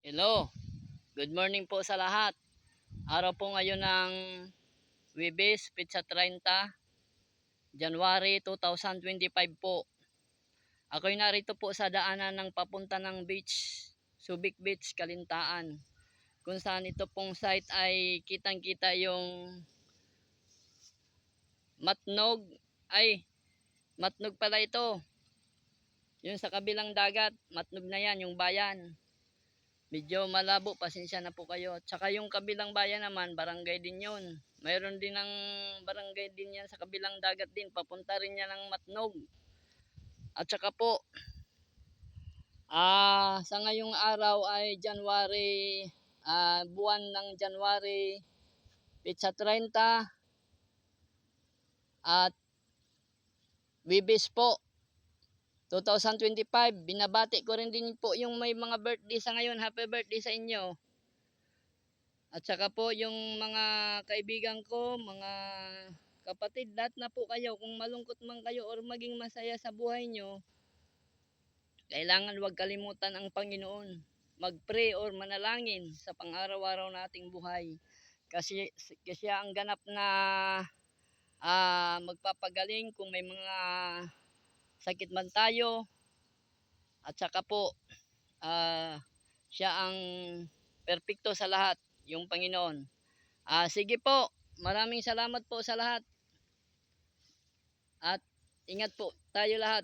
Hello, good morning po sa lahat. Araw po ngayon ng Huwebes, Pitsa 30, January 2025 po. Ako'y narito po sa daanan ng papunta ng beach, Subic Beach, Kalintaan. Kung saan ito pong site ay kitang-kita yung Matnog. Matnog pala ito. Yung sa kabilang dagat, Matnog na yan, yung bayan. Medyo malabo, pasensya na po kayo. Tsaka yung kabilang bayan naman, barangay din yun. Mayroon din ng barangay din yan sa kabilang dagat din. Papunta rin yan ng Matnog. At saka po, sa ngayong araw ay January, buwan ng January, Pitsa 30, at Huwebes po, 2025. Binabati ko rin din po yung may mga birthday sa ngayon. Happy birthday sa inyo. At saka po yung mga kaibigan ko, mga kapatid, lahat na po kayo, kung malungkot man kayo or maging masaya sa buhay nyo, kailangan huwag kalimutan ang Panginoon. Mag-pray or manalangin sa pang-araw-araw nating buhay. Kasi siya ang ganap na magpapagaling kung may mga sakit man tayo. At saka po, siya ang perpekto sa lahat, yung Panginoon. Sige po, maraming salamat po sa lahat. At ingat po tayo lahat.